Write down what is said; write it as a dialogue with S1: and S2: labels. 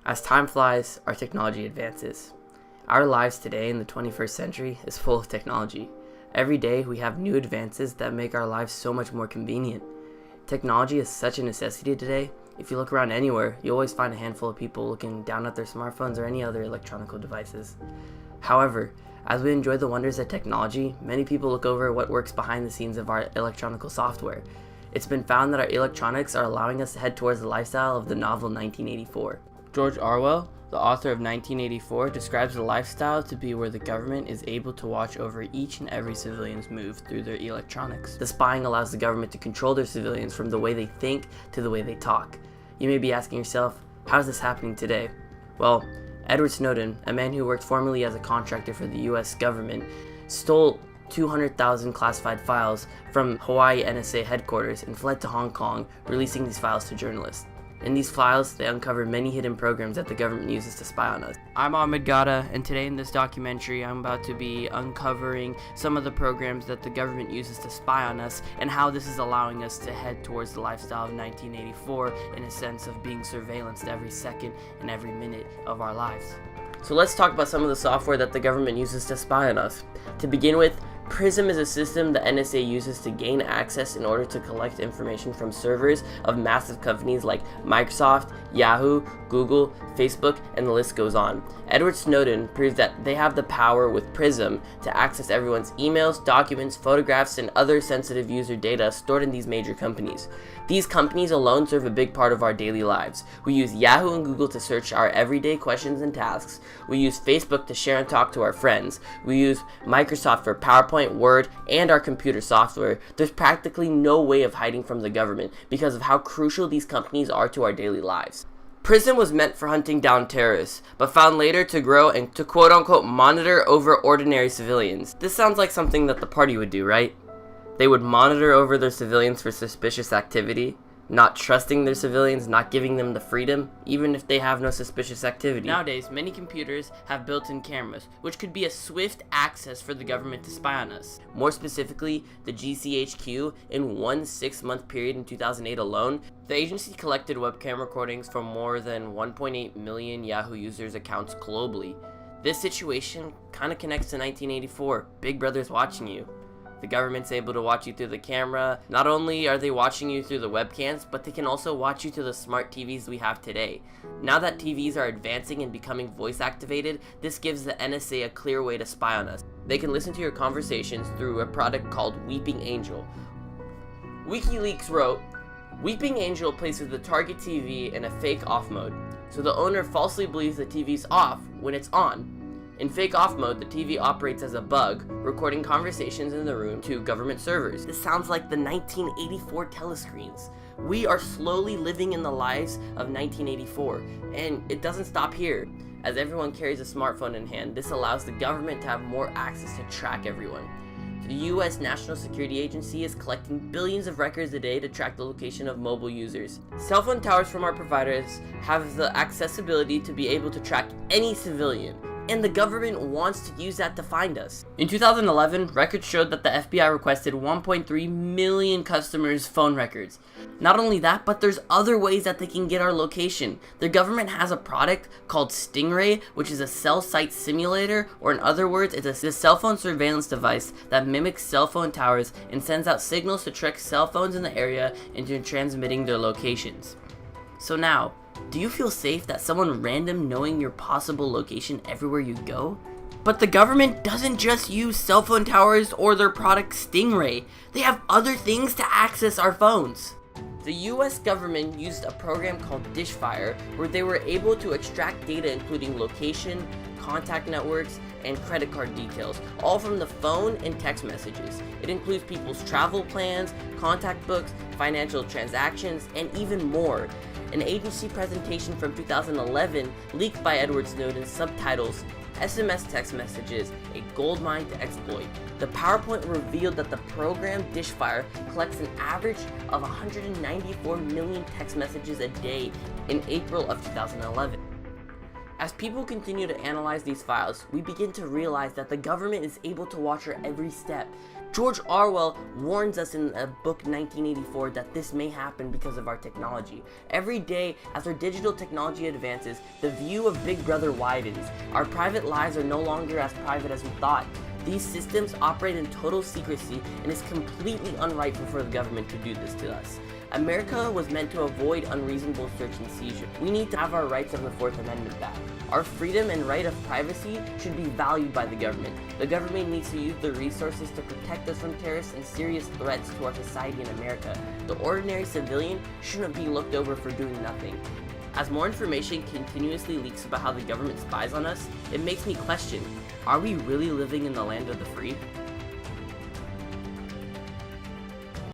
S1: As time flies, our technology advances. Our lives today in the 21st century is full of technology. Every day we have new advances that make our lives so much more convenient. Technology is such a necessity today. If you look around anywhere, you always find a handful of people looking down at their smartphones or any other electronic devices. However, as we enjoy the wonders of technology, many people look over what works behind the scenes of our electronic software. It's been found that our electronics are allowing us to head towards the lifestyle of the novel 1984. George Orwell, the author of 1984, describes the lifestyle to be where the government is able to watch over each and every civilian's move through their electronics. The spying allows the government to control their civilians from the way they think to the way they talk. You may be asking yourself, how is this happening today? Well, Edward Snowden, a man who worked formerly as a contractor for the US government, stole 200,000 classified files from Hawaii NSA headquarters and fled to Hong Kong, releasing these files to journalists. In these files, they uncover many hidden programs that the government uses to spy on us. I'm Ahmed, Ghaddah, and today in this documentary, I'm about to be uncovering some of the programs that the government uses to spy on us and how this is allowing us to head towards the lifestyle of 1984 in a sense of being surveillanced every second and every minute of our lives. So let's talk about some of the software that the government uses to spy on us. To begin with, PRISM is a system the NSA uses to gain access in order to collect information from servers of massive companies like Microsoft, Yahoo, Google, Facebook, and the list goes on. Edward Snowden proves that they have the power with PRISM to access everyone's emails, documents, photographs, and other sensitive user data stored in these major companies. These companies alone serve a big part of our daily lives. We use Yahoo and Google to search our everyday questions and tasks. We use Facebook to share and talk to our friends. We use Microsoft for PowerPoint, Word, and our computer software. There's practically no way of hiding from the government because of how crucial these companies are to our daily lives. PRISM was meant for hunting down terrorists, but found later to grow and to quote-unquote monitor over ordinary civilians. This sounds like something that the party would do, right? They would monitor over their civilians for suspicious activity, not trusting their civilians, not giving them the freedom, even if they have no suspicious activity. Nowadays, many computers have built-in cameras, which could be a swift access for the government to spy on us. More specifically, the GCHQ, in one 6-month period in 2008 alone, the agency collected webcam recordings from more than 1.8 million Yahoo users' accounts globally. This situation kind of connects to 1984, Big Brother's watching you. The government's able to watch you through the camera. Not only are they watching you through the webcams, but they can also watch you through the smart TVs we have today. Now that TVs are advancing and becoming voice activated, this gives the NSA a clear way to spy on us. They can listen to your conversations through a product called Weeping Angel. WikiLeaks wrote, "Weeping Angel places the target TV in a fake off mode, so the owner falsely believes the TV's off when it's on. In fake off mode, the TV operates as a bug, recording conversations in the room to government servers." This sounds like the 1984 telescreens. We are slowly living in the lives of 1984, and it doesn't stop here. As everyone carries a smartphone in hand, this allows the government to have more access to track everyone. The US National Security Agency is collecting billions of records a day to track the location of mobile users. Cell phone towers from our providers have the accessibility to be able to track any civilian, and the government wants to use that to find us. In 2011, records showed that the FBI requested 1.3 million customers' phone records. Not only that, but there's other ways that they can get our location. The government has a product called Stingray, which is a cell site simulator, or in other words, it's a cell phone surveillance device that mimics cell phone towers and sends out signals to trick cell phones in the area into transmitting their locations. So now, do you feel safe that someone random knowing your possible location everywhere you go? But the government doesn't just use cell phone towers or their product Stingray. They have other things to access our phones. The US government used a program called Dishfire, where they were able to extract data including location, contact networks, and credit card details, all from the phone and text messages. It includes people's travel plans, contact books, financial transactions, and even more. An agency presentation from 2011 leaked by Edward Snowden subtitles SMS text messages, a goldmine to exploit. The PowerPoint revealed that the program Dishfire collects an average of 194 million text messages a day in April of 2011. As people continue to analyze these files, we begin to realize that the government is able to watch our every step. George Orwell warns us in a book 1984 that this may happen because of our technology. Every day, as our digital technology advances, the view of Big Brother widens. Our private lives are no longer as private as we thought. These systems operate in total secrecy, and it's completely unrightful for the government to do this to us. America was meant to avoid unreasonable search and seizure. We need to have our rights of the Fourth Amendment back. Our freedom and right of privacy should be valued by the government. The government needs to use the resources to protect us from terrorists and serious threats to our society in America. The ordinary civilian shouldn't be looked over for doing nothing. As more information continuously leaks about how the government spies on us, it makes me question, are we really living in the land of the free?